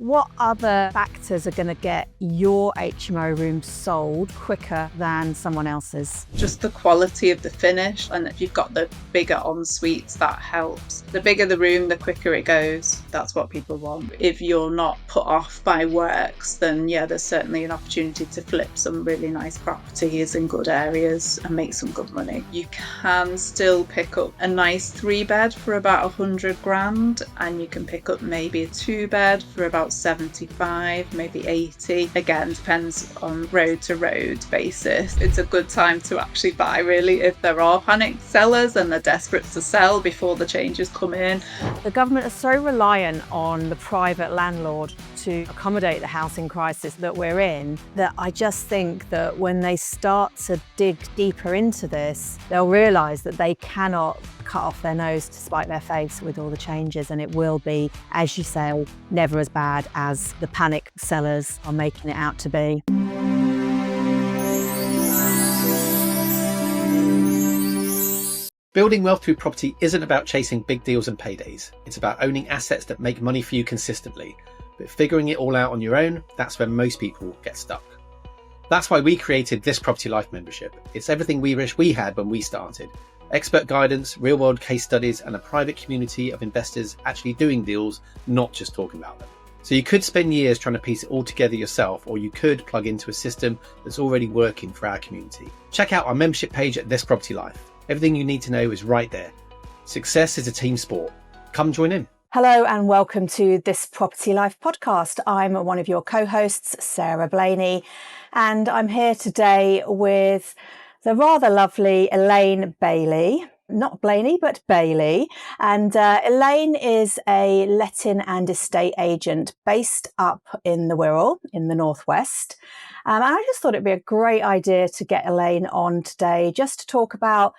What other factors are going to get your HMO room sold quicker than someone else's? Just the quality of the finish, and if you've got the bigger en-suites, that helps. The bigger the room, the quicker it goes. That's what people want. If you're not put off by works, then yeah, there's certainly an opportunity to flip some really nice properties in good areas and make some good money. You can still pick up a nice 3-bed for about 100 grand, and you can pick up maybe a 2-bed for about 75, maybe 80. Again, depends on road to road basis. It's a good time to actually buy, really, if there are panicked sellers and they're desperate to sell before the changes come in. The government is so reliant on the private landlord to accommodate the housing crisis that we're in, that I just think that when they start to dig deeper into this, they'll realise that they cannot cut off their nose to spite their face with all the changes, and it will be, as you say, never as bad as the panic sellers are making it out to be. Building wealth through property isn't about chasing big deals and paydays. It's about owning assets that make money for you consistently. But figuring it all out on your own, that's where most people get stuck. That's why we created this Property Life membership. It's everything we wish we had when we started. Expert guidance, real-world case studies, and a private community of investors actually doing deals, not just talking about them. So you could spend years trying to piece it all together yourself, or you could plug into a system that's already working for our community. Check out our membership page at This Property Life. Everything you need to know is right there. Success is a team sport. Come join in. Hello and welcome to This Property Life podcast. I'm one of your co-hosts, Sarah Blaney, and I'm here today with the rather lovely Elaine Bailey. Not Blaney, but Bailey. And Elaine is a letting and estate agent based up in the Wirral in the northwest. And I just thought it'd be a great idea to get Elaine on today just to talk about,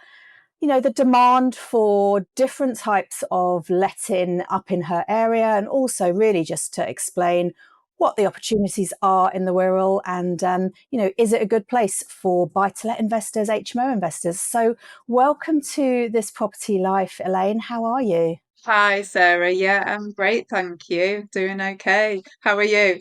you know, the demand for different types of letting up in her area, and also really just to explain what the opportunities are in the Wirral and, you know, is it a good place for buy-to-let investors, HMO investors? So welcome to This Property Life, Elaine. How are you? Hi, Sarah. Yeah, I'm great, thank you. Doing okay. How are you?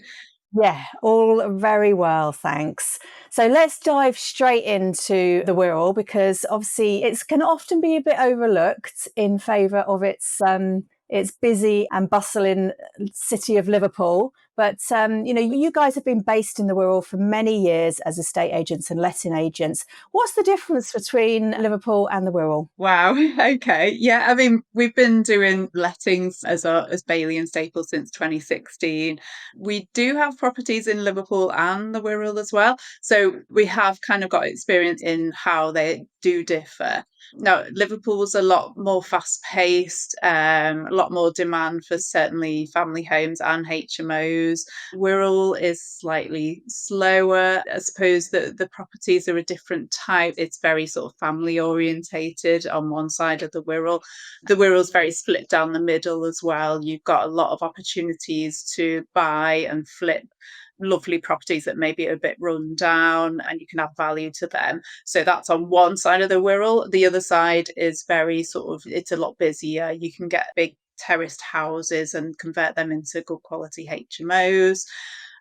Yeah, all very well, thanks. So let's dive straight into the Wirral, because obviously it can often be a bit overlooked in favour of its busy and bustling city of Liverpool. But, you know, you guys have been based in the Wirral for many years as estate agents and letting agents. What's the difference between Liverpool and the Wirral? Wow. Okay. Yeah. I mean, we've been doing lettings as Bailey and Staples since 2016. We do have properties in Liverpool and the Wirral as well. So we have kind of got experience in how they do differ. Now, Liverpool's a lot more fast paced, a lot more demand for certainly family homes and HMOs. Wirral is slightly slower. I suppose that the properties are a different type. It's very sort of family orientated on one side of the Wirral. The Wirral's very split down the middle as well. You've got a lot of opportunities to buy and flip lovely properties that maybe are a bit run down and you can add value to them. So that's on one side of the Wirral. The other side is very sort of, it's a lot busier. You can get big terraced houses and convert them into good quality HMOs.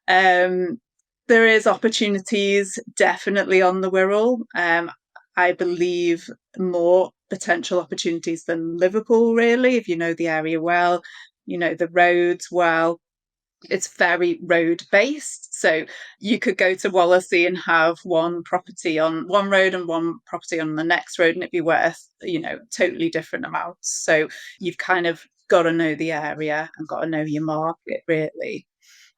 There is opportunities definitely on the Wirral. I believe more potential opportunities than Liverpool, really, if you know the area well, you know the roads well. It's very road based. So you could go to Wallasey and have one property on one road and one property on the next road, and it'd be worth, you know, totally different amounts. So you've kind of got to know the area and got to know your market, really.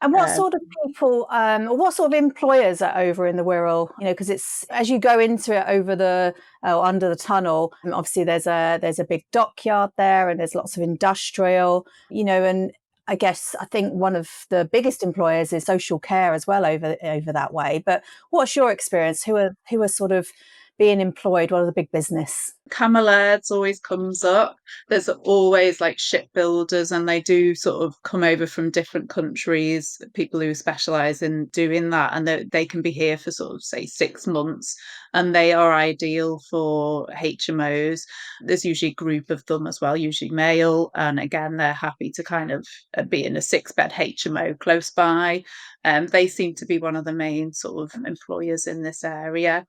And what sort of people, or what sort of employers are over in the Wirral? You know, because it's, as you go into it over the under the tunnel, obviously there's a big dockyard there, and there's lots of industrial. You know, and I think one of the biggest employers is social care as well over that way. But what's your experience? Who are sort of being employed? What are the big business? Camel Aids always comes up. There's always like shipbuilders, and they do sort of come over from different countries, people who specialise in doing that, and they can be here for sort of say 6 months, and they are ideal for HMOs. There's usually a group of them as well, usually male, and again they're happy to kind of be in a 6-bed HMO close by. They seem to be one of the main sort of employers in this area.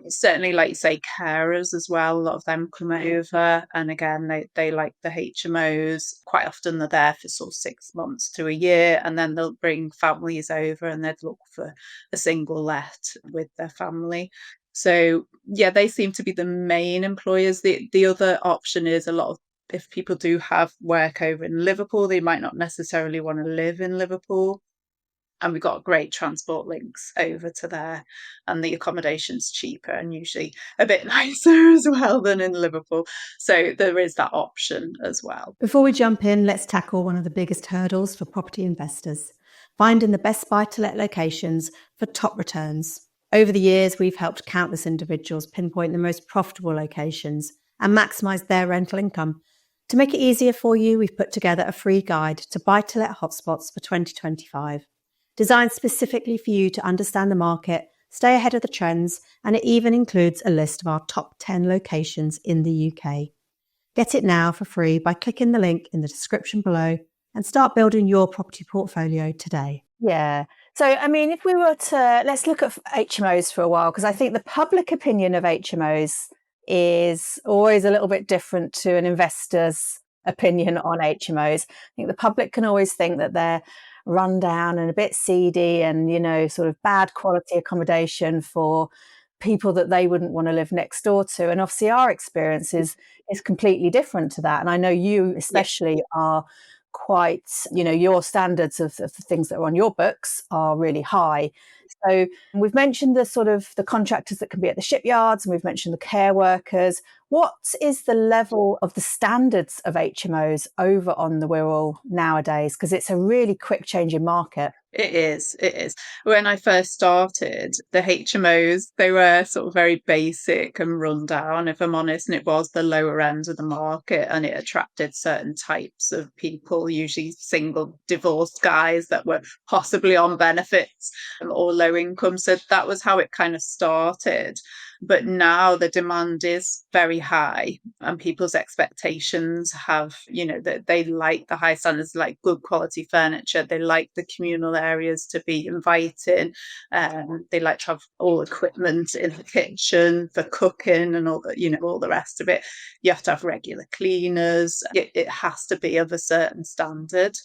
Certainly, like you say, carers as well. A lot of them come over, and again, they like the HMOs. Quite often, they're there for sort of 6 months to a year, and then they'll bring families over, and they'd look for a single let with their family. So yeah, they seem to be the main employers. The other option is a lot of, if people do have work over in Liverpool, they might not necessarily want to live in Liverpool. And we've got great transport links over to there, and the accommodation's cheaper and usually a bit nicer as well than in Liverpool. So there is that option as well. Before we jump in, let's tackle one of the biggest hurdles for property investors: finding the best buy-to-let locations for top returns. Over the years, we've helped countless individuals pinpoint the most profitable locations and maximise their rental income. To make it easier for you, we've put together a free guide to buy-to-let hotspots for 2025. Designed specifically for you to understand the market, stay ahead of the trends, and it even includes a list of our top 10 locations in the UK. Get it now for free by clicking the link in the description below and start building your property portfolio today. Yeah. So, I mean, if we were to, let's look at HMOs for a while, because I think the public opinion of HMOs is always a little bit different to an investor's opinion on HMOs. I think the public can always think that they're run down and a bit seedy and, you know, sort of bad quality accommodation for people that they wouldn't want to live next door to. And obviously our experience is completely different to that. And I know you especially are quite, you know, your standards of the things that are on your books are really high. So we've mentioned the sort of the contractors that can be at the shipyards, and we've mentioned the care workers. What is the level of the standards of HMOs over on the Wirral nowadays? Because it's a really quick changing market. It is. It is. When I first started, the HMOs, they were sort of very basic and run down, if I'm honest, and it was the lower end of the market, and it attracted certain types of people, usually single divorced guys that were possibly on benefits or low income. So that was how it kind of started. But now the demand is very high, and people's expectations have, you know, that they like the high standards, like good quality furniture. They like the communal areas to be inviting. They like to have all equipment in the kitchen for cooking and all the, you know, all the rest of it. You have to have regular cleaners. It has to be of a certain standard.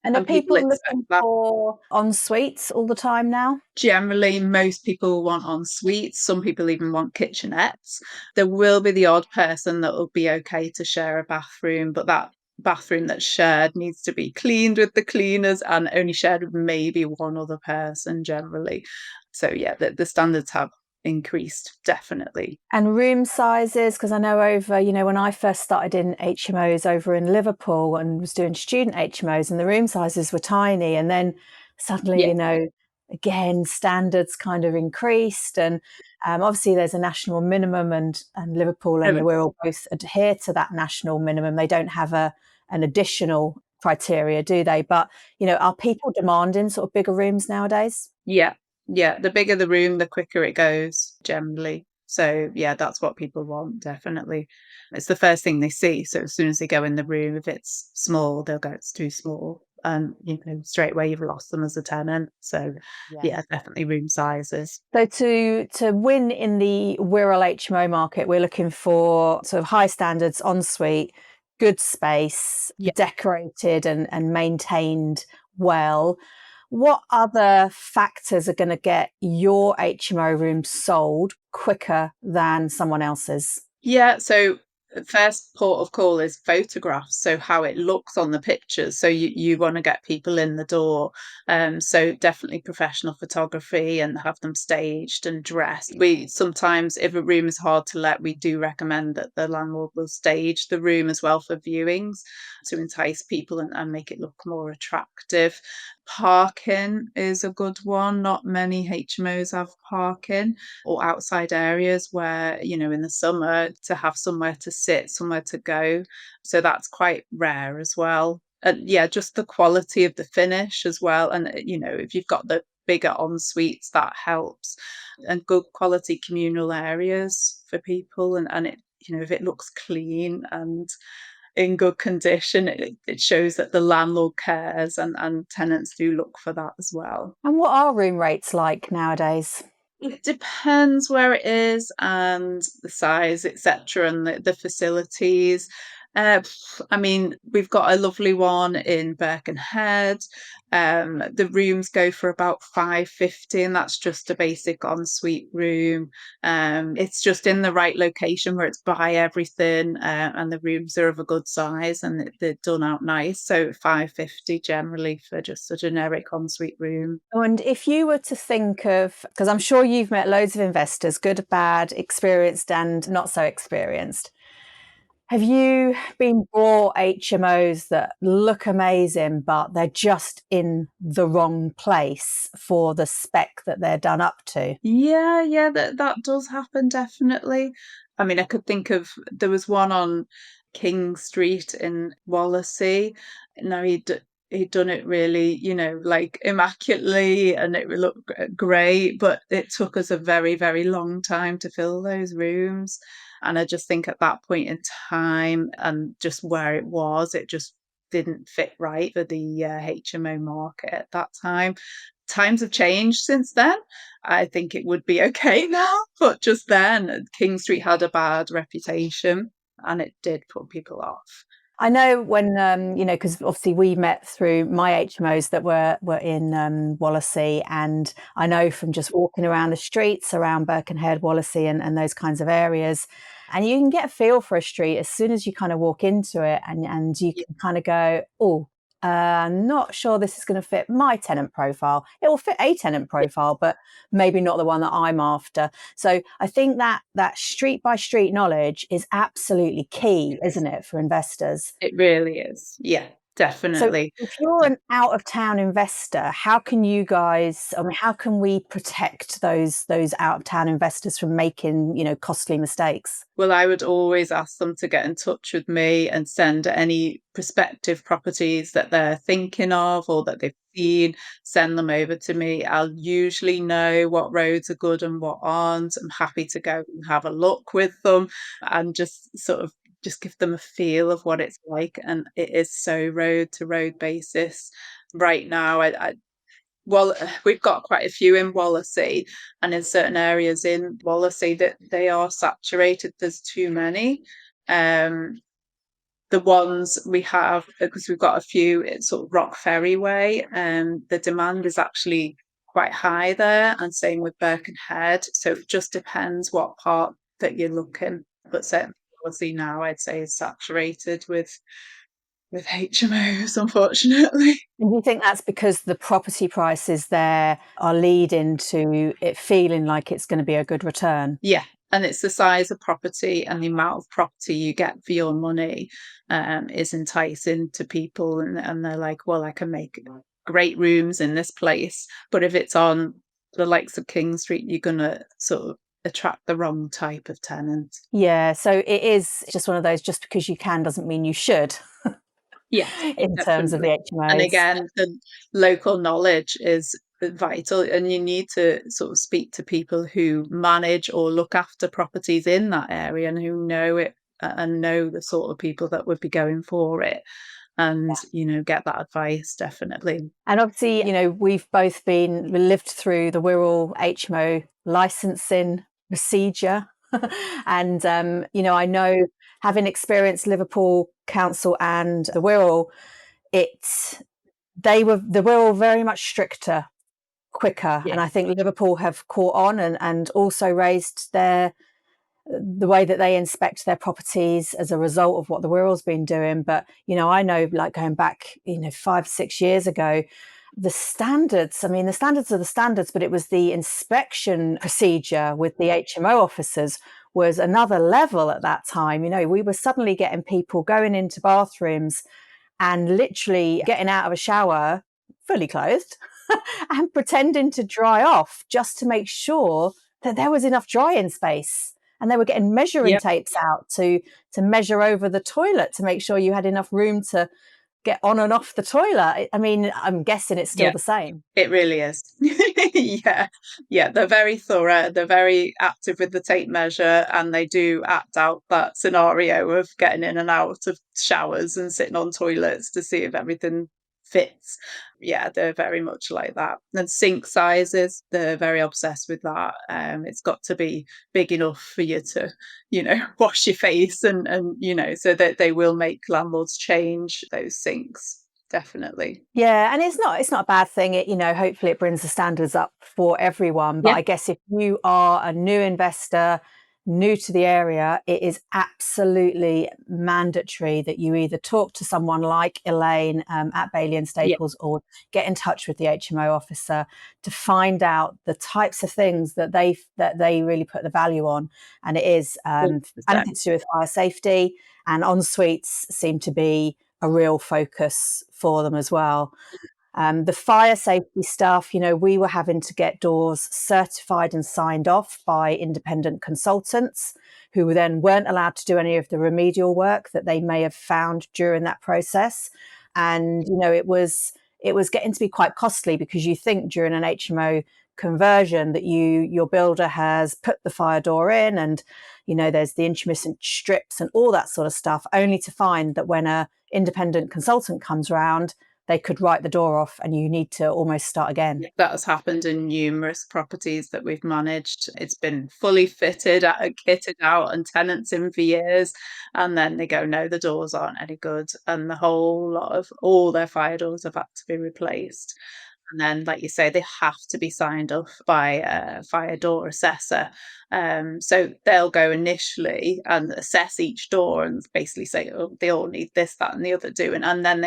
And are people expect looking that. for en suites all the time now? Generally, most people want en suites. Some people even want kitchenettes. There will be the odd person that will be okay to share a bathroom, but that bathroom that's shared needs to be cleaned with the cleaners and only shared with maybe one other person generally. So yeah, the standards have increased, definitely. And room sizes, because I know over, you know, when I first started in HMOs over in Liverpool and was doing student HMOs, and the room sizes were tiny, and then suddenly, Yeah. you know, again, standards kind of increased, and obviously there's a national minimum, and Liverpool and the Wirral both adhere to that national minimum. They don't have an additional criteria, do they? But, you know, are people demanding sort of bigger rooms nowadays? Yeah. Yeah, the bigger the room, the quicker it goes, generally. So yeah, that's what people want, definitely. It's the first thing they see. So as soon as they go in the room, if it's small, they'll go, it's too small. And, you know, straight away you've lost them as a tenant. So yeah, definitely room sizes. So to win in the Wirral HMO market, we're looking for sort of high standards, ensuite, good space, Yeah. decorated and maintained well. What other factors are going to get your HMO room sold quicker than someone else's? Yeah, so first port of call is photographs, so how it looks on the pictures. So you want to get people in the door. So definitely professional photography and have them staged and dressed. We sometimes, if a room is hard to let, we do recommend that the landlord will stage the room as well for viewings to entice people and make it look more attractive. Parking is a good one. Not many HMOs have parking, or outside areas where, in the summer to have somewhere to sit, somewhere to go. So that's quite rare as well. And yeah, just the quality of the finish as well. And, if you've got the bigger en suites, that helps. And good quality communal areas for people. And it, if it looks clean and in good condition, it shows that the landlord cares, and tenants do look for that as well. And what are room rates like nowadays? It depends where it is and the size, etc., and the facilities. I mean, we've got a lovely one in Birkenhead. The rooms go for about 550, and that's just a basic ensuite room. It's just in the right location where it's by everything, and the rooms are of a good size and they're done out nice. So 550 generally for just a generic ensuite room. And if you were to think of, because I'm sure you've met loads of investors, good, bad, experienced and not so experienced. Have you been bought HMOs that look amazing, but they're just in the wrong place for the spec that they're done up to? Yeah, that does happen, definitely. I mean, I could think of there was one on King Street in Wallasey. Now he'd done it really, like immaculately, and it would look great, but it took us a very, very long time to fill those rooms. And I just think at that point in time and just where it just didn't fit right for the HMO market at that time. Times have changed since then. I think it would be okay now, but just then, King Street had a bad reputation and it did put people off. I know when, because obviously we met through my HMOs that were in Wallasey, and I know from just walking around the streets around Birkenhead, Wallasey, and those kinds of areas, and you can get a feel for a street as soon as you kind of walk into it, and you can kind of go, oh, not sure this is going to fit my tenant profile. It will fit a tenant profile, but maybe not the one that I'm after. So I think that street by street knowledge is absolutely key, isn't it, for investors? It really is. Yeah, So definitely. if you're an out of town investor, how can you guys, I mean, how can we protect those out of town investors from making, costly mistakes? Well, I would always ask them to get in touch with me and send any prospective properties that they're thinking of or that they've seen, send them over to me. I'll usually know what roads are good and what aren't. I'm happy to go and have a look with them and just give them a feel of what it's like. And it is so road to road basis. Right now, well, we've got quite a few in Wallasey, and in certain areas in Wallasey that they are saturated. There's too many. The ones we have, because we've got a few, it's sort of Rock Ferry Way, and the demand is actually quite high there, and same with Birkenhead. So it just depends what part that you're looking. But certainly Wallasey now, I'd say, is saturated with HMOs, unfortunately. And do you think that's because the property prices there are leading to it feeling like it's going to be a good return? Yeah, and it's the size of property and the amount of property you get for your money is enticing to people, and they're like, well, I can make great rooms in this place, but if it's on the likes of King Street, you're gonna sort of attract the wrong type of tenant. Yeah, so it is just one of those, just because you can doesn't mean you should, Yes, in terms of the definitely. And HMOs. again, the local knowledge is vital, and you need to sort of speak to people who manage or look after properties in that area and who know it and know the sort of people that would be going for it, and get that advice, definitely. And obviously, we've both lived through the Wirral HMO licensing procedure. And, I know, having experienced Liverpool Council and the Wirral, the Wirral very much stricter, quicker. Yeah. And I think Liverpool have caught on and also raised the way that they inspect their properties as a result of what the Wirral's been doing. But, I know, like, going back, 5-6 years ago, the standards are the standards, but it was the inspection procedure with the HMO officers was another level at that time. We were suddenly getting people going into bathrooms and literally getting out of a shower fully clothed and pretending to dry off just to make sure that there was enough drying space. And they were getting measuring tapes out to measure over the toilet to make sure you had enough room to get on and off the toilet. I mean, I'm guessing it's still the same. It really is. Yeah, they're very thorough, they're very active with the tape measure, and they do act out that scenario of getting in and out of showers and sitting on toilets to see if everything fits. Yeah, they're very much like that. And sink sizes, they're very obsessed with that. It's got to be big enough for you to, wash your face, and so that they will make landlords change those sinks. Definitely. Yeah, and it's not a bad thing. Hopefully it brings the standards up for everyone. But Yeah. I guess if you are a new investor, new to the area, it is absolutely mandatory that you either talk to someone like Elaine at Bailey and Yeah. Staples, or get in touch with the HMO officer to find out the types of things that they really put the value on. And it is anything to do with fire safety, and en suites seem to be a real focus for them as well. The fire safety stuff, we were having to get doors certified and signed off by independent consultants who then weren't allowed to do any of the remedial work that they may have found during that process. And, it was getting to be quite costly, because you think during an HMO conversion that your builder has put the fire door in, and, there's the intermittent strips and all that sort of stuff, only to find that when a independent consultant comes around, they could write the door off and you need to almost start again. That has happened in numerous properties that we've managed. It's been fully fitted, kitted out, and tenants in for years. And then they go, no, the doors aren't any good. And the whole lot of all their fire doors have had to be replaced. And then, like you say, they have to be signed off by a fire door assessor. So they'll go initially and assess each door and basically say, oh, they all need this, that, and the other doing. And then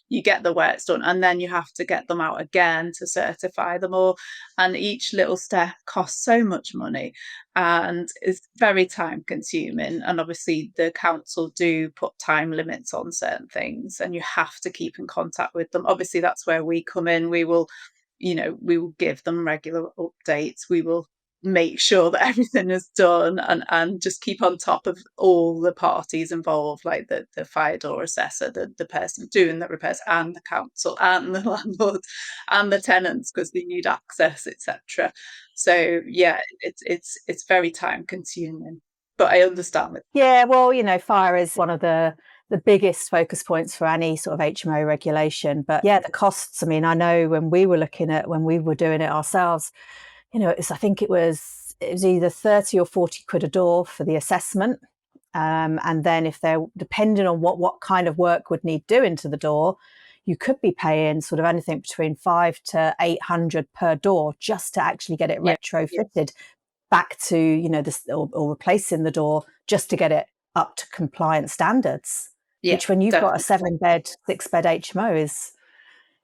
you get the works done, and then you have to get them out again to certify them all. And each little step costs so much money and is very time consuming. And obviously the council do put time limits on certain things, and you have to keep in contact with them. Obviously that's where we come in. We will give them regular updates. We will make sure that everything is done, and just keep on top of all the parties involved, like the fire door assessor, the person doing the repairs, and the council, and the landlord, and the tenants, because they need access, etc. So yeah, it's very time consuming, but I understand it. Yeah, well, fire is one of the biggest focus points for any sort of HMO regulation. But yeah, the costs, I know when we were doing it ourselves, I think it was either 30 or 40 quid a door for the assessment. And then if they're depending on what kind of work would need doing to the door, you could be paying sort of anything between 500 to 800 per door just to actually get it retrofitted back to, this, or replacing the door just to get it up to compliant standards. Which, when you've got a 7-bed, 6-bed HMO,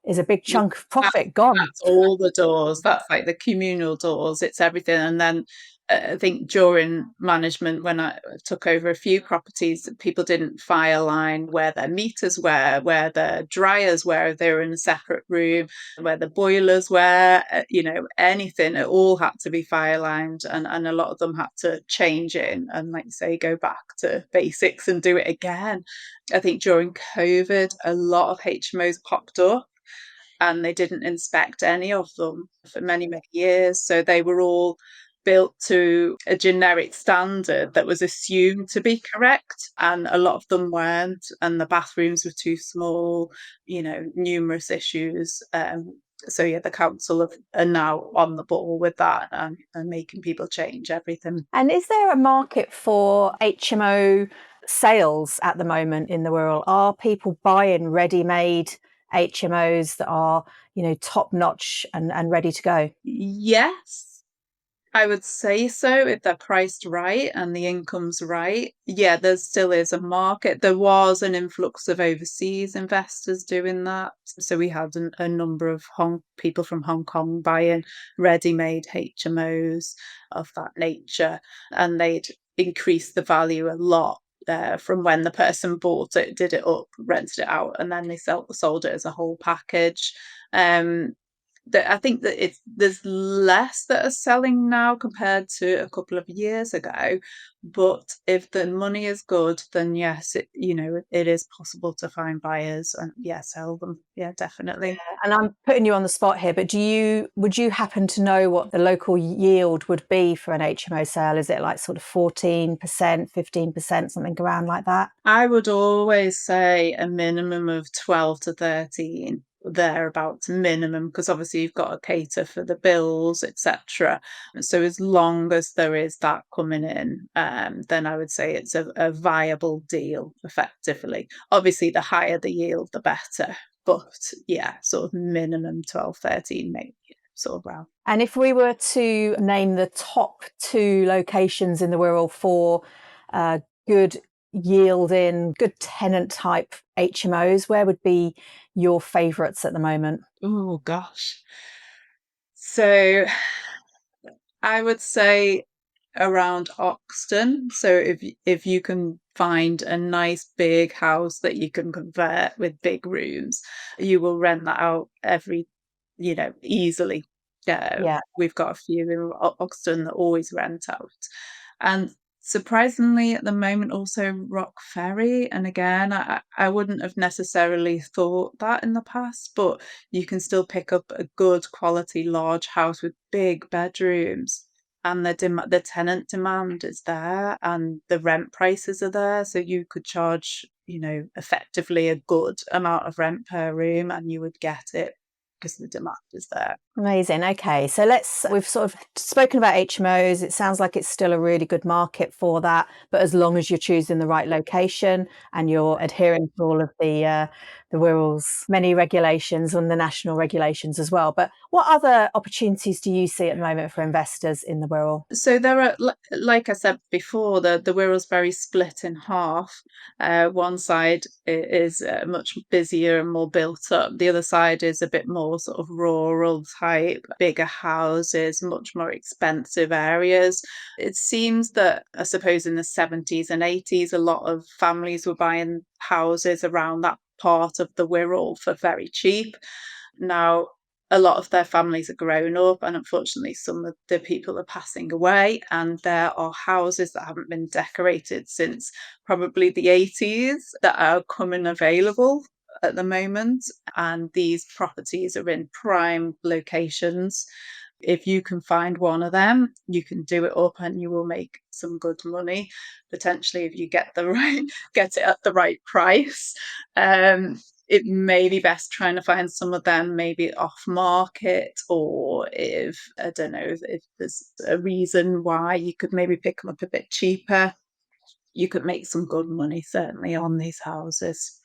is a big chunk of profit gone. That's all the doors. That's like the communal doors. It's everything. And then I think during management, when I took over a few properties, people didn't fire line where their meters were, where their dryers were, if they were in a separate room, where the boilers were, anything. It all had to be fire lined, and a lot of them had to change it and, like you say, go back to basics and do it again. I think during COVID, a lot of HMOs popped up, and they didn't inspect any of them for many, many years. So they were all built to a generic standard that was assumed to be correct, and a lot of them weren't, and the bathrooms were too small, numerous issues. So yeah, the council are now on the ball with that, and making people change everything. And is there a market for HMO sales at the moment in the Wirral? Are people buying ready-made HMOs that are, top notch and ready to go? Yes, I would say so, if they're priced right and the income's right. Yeah, there still is a market. There was an influx of overseas investors doing that. So we had a number of people from Hong Kong buying ready-made HMOs of that nature, and they'd increase the value a lot from when the person bought it, did it up, rented it out, and then they sold it as a whole package. I think that there's less that are selling now compared to a couple of years ago. But if the money is good, then yes, it is possible to find buyers and sell them. Yeah, definitely. And I'm putting you on the spot here, but would you happen to know what the local yield would be for an HMO sale? Is it like sort of 14%, 15%, something around like that? I would always say a minimum of 12 to 13, thereabouts minimum, because obviously you've got to cater for the bills, etc. So as long as there is that coming in, then I would say it's a viable deal effectively. Obviously, the higher the yield, the better. But yeah, sort of minimum 12, 13, maybe sort of around. And if we were to name the top 2 locations in the Wirral for good yielding, good tenant type HMOs, where would be your favourites at the moment? Oh gosh. So I would say around Oxton. So if you can find a nice big house that you can convert with big rooms, you will rent that out easily. Yeah. We've got a few in Oxton that always rent out. And surprisingly, at the moment, also Rock Ferry. And again, I wouldn't have necessarily thought that in the past, but you can still pick up a good quality large house with big bedrooms. And the tenant demand is there, and the rent prices are there, so you could charge, effectively a good amount of rent per room, and you would get it because the demand is there. Amazing. Okay, so we've sort of spoken about HMOs. It sounds like it's still a really good market for that, but as long as you're choosing the right location and you're adhering to all of the Wirral's many regulations and the national regulations as well. But what other opportunities do you see at the moment for investors in the Wirral? So there are, like I said before, the Wirral's very split in half. One side is much busier and more built up. The other side is a bit more sort of rural type, bigger houses, much more expensive areas. It seems that, I suppose, in the 70s and 80s, a lot of families were buying houses around that part of the Wirral for very cheap. Now, a lot of their families are grown up, and unfortunately some of the people are passing away, and there are houses that haven't been decorated since probably the 80s that are coming available at the moment, and these properties are in prime locations. If you can find one of them, you can do it up and you will make some good money, potentially, if you get it at the right price. It may be best trying to find some of them maybe off market, or if, I don't know, if there's a reason why you could maybe pick them up a bit cheaper. You could make some good money, certainly, on these houses.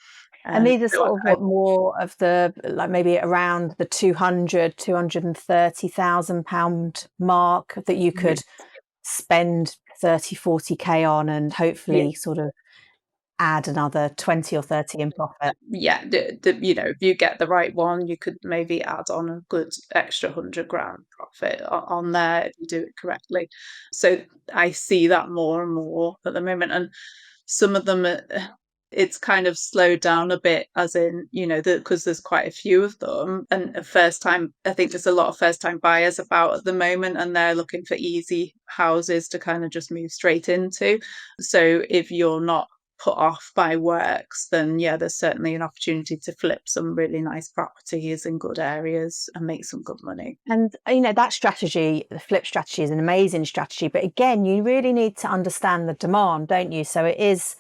And these are So sort of what more of the, like maybe around the 230,000 pound mark that you could spend 30, 40K on and hopefully sort of add another 20 or 30 in profit. Yeah, if you get the right one, you could maybe add on a good extra 100 grand profit on there if you do it correctly. So I see that more and more at the moment, and some of them, it's kind of slowed down a bit, as in, because there's quite a few of them, and I think there's a lot of first time buyers about at the moment, and they're looking for easy houses to kind of just move straight into. So if you're not put off by works, then there's certainly an opportunity to flip some really nice properties in good areas and make some good money. And that strategy, the flip strategy, is an amazing strategy, but again, you really need to understand the demand, don't you? So it is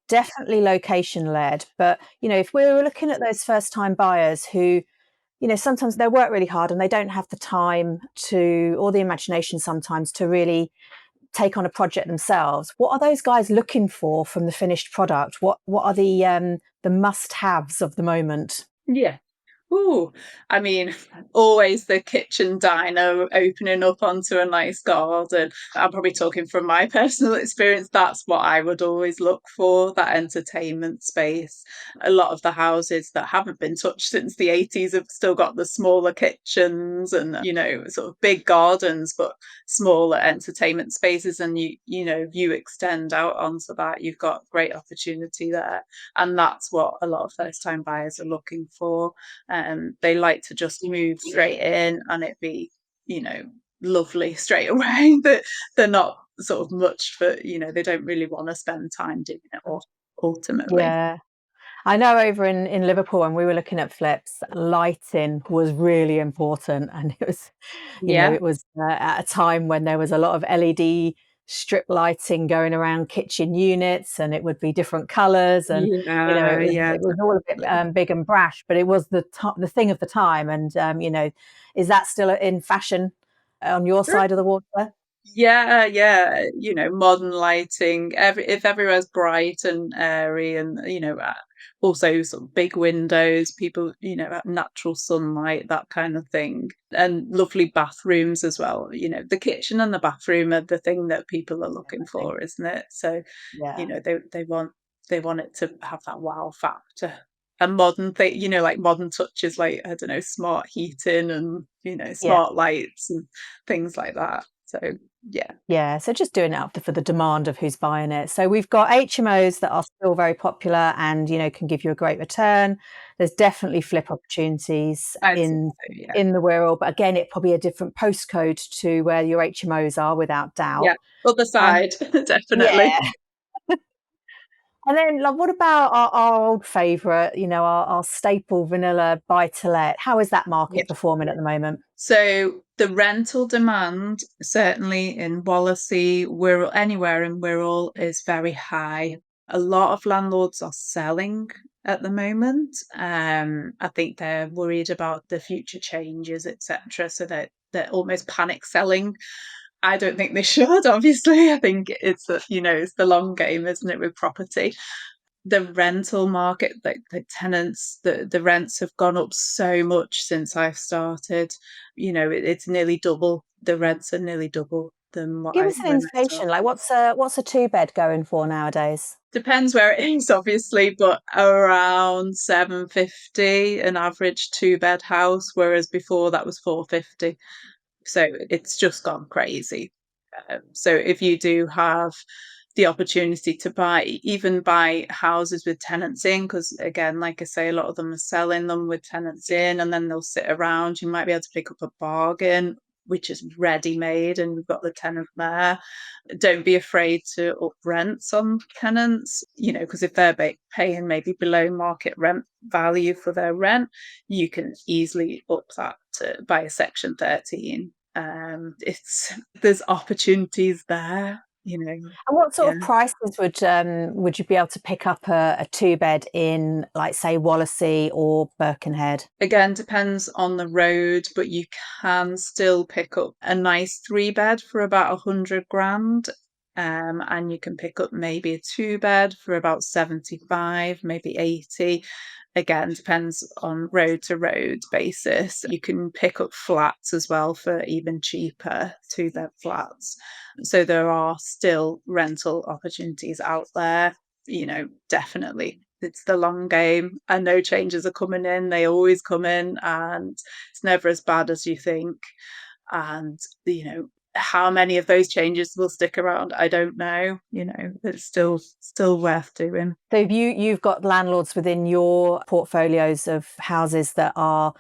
definitely location led, but if we were looking at those first time buyers who sometimes they work really hard and they don't have the time to, or the imagination sometimes, to really take on a project themselves, what are those guys looking for from the finished product? What are the must-haves of the moment? Yeah. Ooh, I mean, always the kitchen diner opening up onto a nice garden. I'm probably talking from my personal experience. That's what I would always look for, that entertainment space. A lot of the houses that haven't been touched since the 80s have still got the smaller kitchens and, sort of big gardens, but smaller entertainment spaces. And you extend out onto that, you've got great opportunity there. And that's what a lot of first time buyers are looking for. They like to just move straight in and it be, lovely straight away. That they're not sort of much for, they don't really want to spend time doing it all ultimately. Yeah. I know over in Liverpool when we were looking at flips, lighting was really important, and it was, Yeah. it was at a time when there was a lot of LED strip lighting going around kitchen units, and it would be different colours, and Yeah, yeah, it was all a bit definitely. big and brash, but it was the thing of the time, and is that still in fashion on your side of the water? Yeah, yeah, modern lighting, if everywhere's bright and airy and, also sort of big windows, people, have natural sunlight, that kind of thing. And lovely bathrooms as well. The kitchen and the bathroom are the thing that people are looking Definitely. for, isn't it? So, Yeah. they want it to have that wow factor. And modern thing, like modern touches like, I don't know, smart heating and, Yeah. smart lights and things like that. So yeah. Yeah, so just doing it up for the demand of who's buying it. So we've got HMOs that are still very popular and, can give you a great return. There's definitely flip opportunities I'd say in so, yeah. in the Wirral, but again, it probably a different postcode to where your HMOs are, without doubt. Yeah, other Um, side, definitely. yeah. And then, like, what about our old favourite, our staple vanilla buy-to-let? How is that Yeah. market performing at the moment? So the rental demand, certainly in Wallasey, Wirral, anywhere in Wirral, is very high. A lot of landlords are selling at the moment. I think they're worried about the future changes, etc. So they're almost panic selling. I don't think they should, obviously. I think it's the long game, isn't it, with property? The rental market, the tenants, the rents have gone up so much since I've started. It's nearly double. The rents are nearly double than Give us an when I indication, like started. what's a two-bed going for nowadays? Depends where it is, obviously, but around 750 an average two-bed house, whereas before that was 450. So it's just gone crazy. So if you do have the opportunity to even buy houses with tenants in, because again, like I say, a lot of them are selling them with tenants in and then they'll sit around. You might be able to pick up a bargain, which is ready made and we've got the tenant there. Don't be afraid to up rents on tenants, because if they're paying maybe below market rent value for their rent, you can easily up that to buy a Section 13. There's opportunities there, And what sort yeah. of prices would you be able to pick up a two-bed in, like, say, Wallasey or Birkenhead? Again, depends on the road, but you can still pick up a nice three bed for about 100 grand. And you can pick up maybe a two bed for about 75, maybe 80. Again, depends on road to road basis. You can pick up flats as well for even cheaper, two bed flats. So there are still rental opportunities out there, definitely. It's the long game. I know changes are coming in, they always come in, and it's never as bad as you think. And, how many of those changes will stick around, I don't know. It's still worth doing. So you've got landlords within your portfolios of houses that are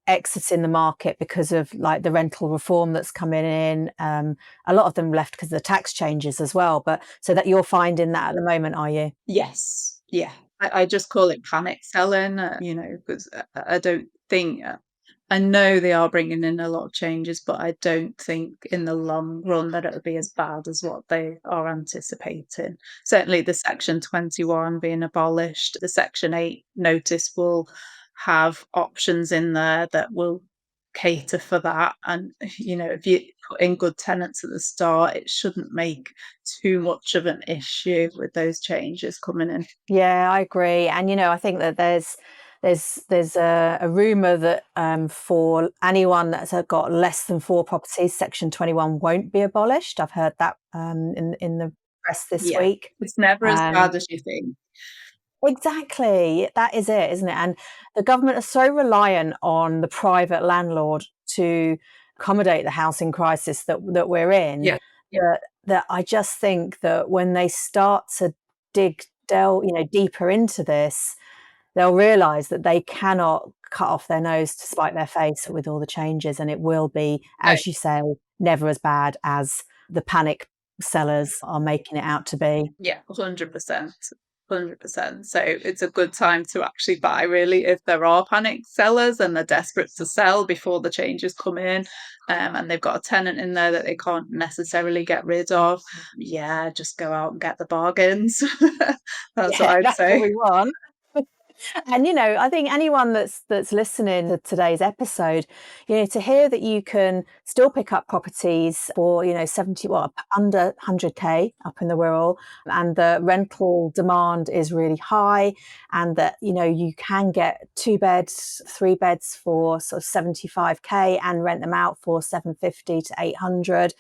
exiting the market because of, like, the rental reform that's coming in. A lot of them left because of the tax changes as well. But so that you're finding that at the moment, are you? Yes. Yeah. I just call it panic selling, because I don't think I know they are bringing in a lot of changes, but I don't think in the long run that it'll be as bad as what they are anticipating. Certainly, the Section 21 being abolished, the Section 8 notice will have options in there that will cater for that. And, if you put in good tenants at the start, it shouldn't make too much of an issue with those changes coming in. Yeah, I agree. And, I think that there's there's a rumour that for anyone that's got less than 4 properties, Section 21 won't be abolished. I've heard that in the press this Yeah, week. it's never as bad as you think. Exactly, that is it, isn't it? And the government are so reliant on the private landlord to accommodate the housing crisis that we're in, Yeah, yeah, that I just think that when they start to delve, deeper into this, they'll realise that they cannot cut off their nose to spite their face with all the changes, and it will be, no, as you say, never as bad as the panic sellers are making it out to be. yeah, 100%. 100%. So it's a good time to actually buy, really, if there are panic sellers and they're desperate to sell before the changes come in, and they've got a tenant in there that they can't necessarily get rid of. Yeah, just go out and get the bargains. That's what Yeah, I'd that's what say. we want. And I think anyone that's listening to today's episode, to hear that you can still pick up properties for 70, well, under 100k up in the Wirral, and the rental demand is really high, and that you can get 2 beds, 3 beds for sort of 75k and rent them out for 750 to 800.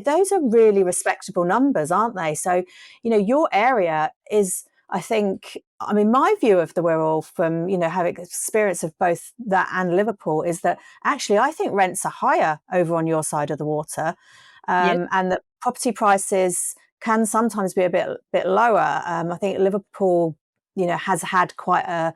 Those are really respectable numbers, aren't they? So your area is, I think, I mean, my view of the Wirral from, having experience of both that and Liverpool is that actually I think rents are higher over on your side of the water, Yeah, and that property prices can sometimes be a bit lower. I think Liverpool, has had quite a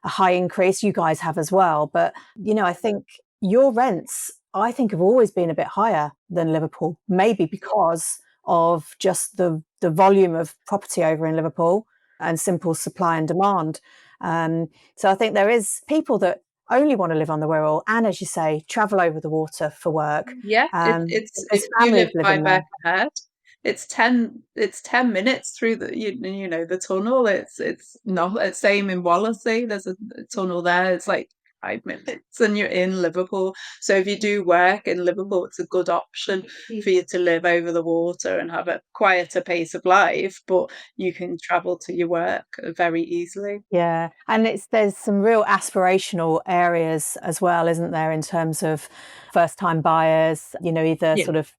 high increase. You guys have as well. But, I think your rents, I think, have always been a bit higher than Liverpool, maybe because of just the volume of property over in Liverpool and simple supply and demand. So I think there is people that only want to live on the Wirral and, as you say, travel over the water for work. yeah. It's if There's you live families by living there. Birkenhead, it's ten minutes through the tunnel. It's not it's same in Wallasey. There's a tunnel there. It's like 5 minutes and you're in Liverpool. So if you do work in Liverpool, it's a good option for you to live over the water and have a quieter pace of life, but you can travel to your work very easily. Yeah, and there's some real aspirational areas as well, isn't there, in terms of first-time buyers, either Yeah. sort of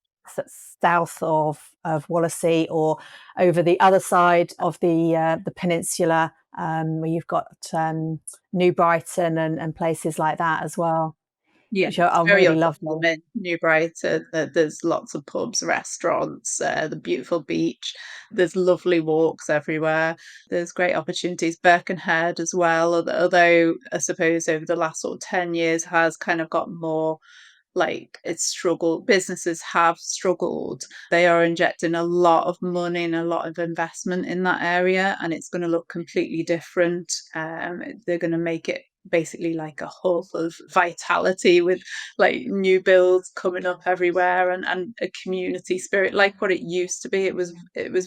south of Wallasey or over the other side of the peninsula, where you've got New Brighton and places like that as well, Yeah, which are it's very really lovely. uncommon. New Brighton, there's lots of pubs, restaurants, the beautiful beach. There's lovely walks everywhere. There's great opportunities. Birkenhead as well, although I suppose over the last sort of 10 years has kind of got more like it's struggled. Businesses have struggled. They are injecting a lot of money and a lot of investment in that area, and it's going to look completely different. They're going to make it basically like a hub of vitality with like new builds coming up everywhere and a community spirit like what it used to be. It was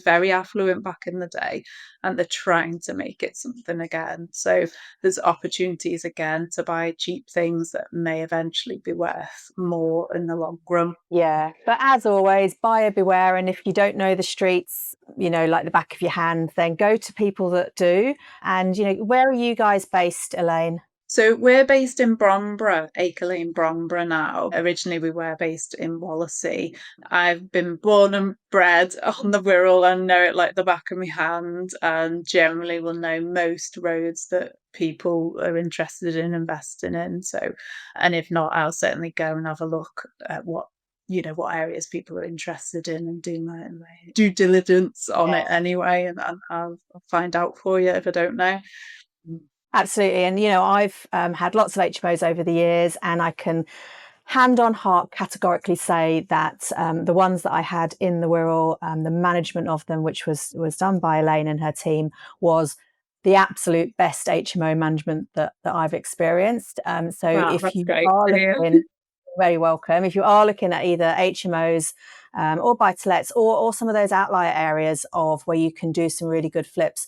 very affluent back in the day, and they're trying to make it something again. So there's opportunities again to buy cheap things that may eventually be worth more in the long run. Yeah, but as always, buyer beware. And if you don't know the streets, like the back of your hand, then go to people that do. And, where are you guys based, Elaine? So we're based in Bromborough, Acre Lane, Bromborough now. Originally, we were based in Wallasey. I've been born and bred on the Wirral and know it like the back of my hand, and generally will know most roads that people are interested in investing in. So, and if not, I'll certainly go and have a look at what areas people are interested in and do my due diligence on it anyway, and I'll find out for you if I don't know. Absolutely. And, I've had lots of HMOs over the years, and I can hand on heart categorically say that the ones that I had in the Wirral, the management of them, which was done by Elaine and her team, was the absolute best HMO management that I've experienced. So Wow, if that's you great are to hear. looking, very welcome. If you are looking at either HMOs or buy-to-lets, or some of those outlier areas of where you can do some really good flips,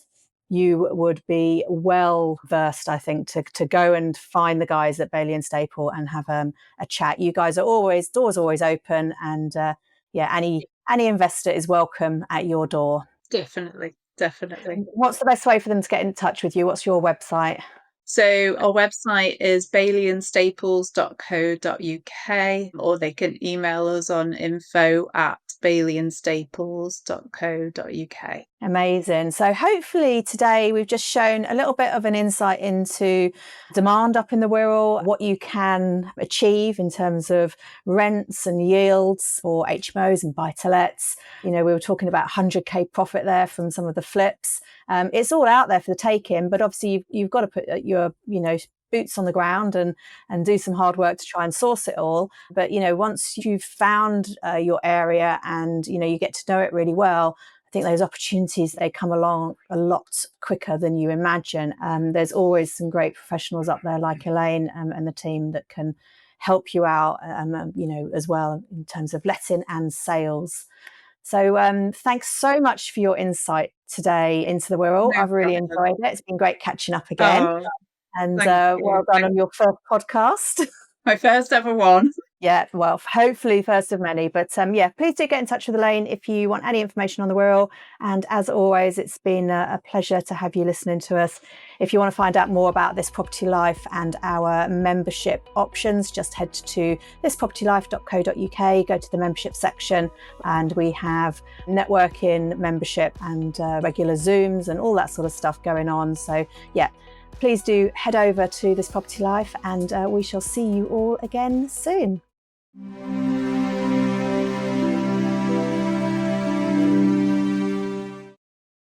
you would be well versed, I think, to go and find the guys at Bailey and Staple and have a chat. You guys are doors always open, and yeah, any investor is welcome at your door. Definitely, definitely. What's the best way for them to get in touch with you? What's your website? So our website is baileyandstaples.co.uk, or they can email us on info@baileyandstaples.co.uk. Amazing. So hopefully today we've just shown a little bit of an insight into demand up in the Wirral, what you can achieve in terms of rents and yields for HMOs and buy-to-lets. We were talking about 100k profit there from some of the flips. It's all out there for the taking, but obviously you've got to put your, boots on the ground and do some hard work to try and source it all. But, once you've found your area and, you get to know it really well, I think those opportunities, they come along a lot quicker than you imagine. There's always some great professionals up there like Elaine and the team that can help you out, as well in terms of letting and sales. So thanks so much for your insight today into the Wirral. I've really enjoyed it. It's been great catching up again. And well done on your first podcast. My first ever one. Yeah, well, hopefully first of many. But please do get in touch with Elaine if you want any information on the Wirral. And as always, it's been a pleasure to have you listening to us. If you want to find out more about This Property Life and our membership options, just head to thispropertylife.co.uk, go to the membership section, and we have networking, membership and regular Zooms and all that sort of stuff going on. So yeah, please do head over to This Property Life, and we shall see you all again soon.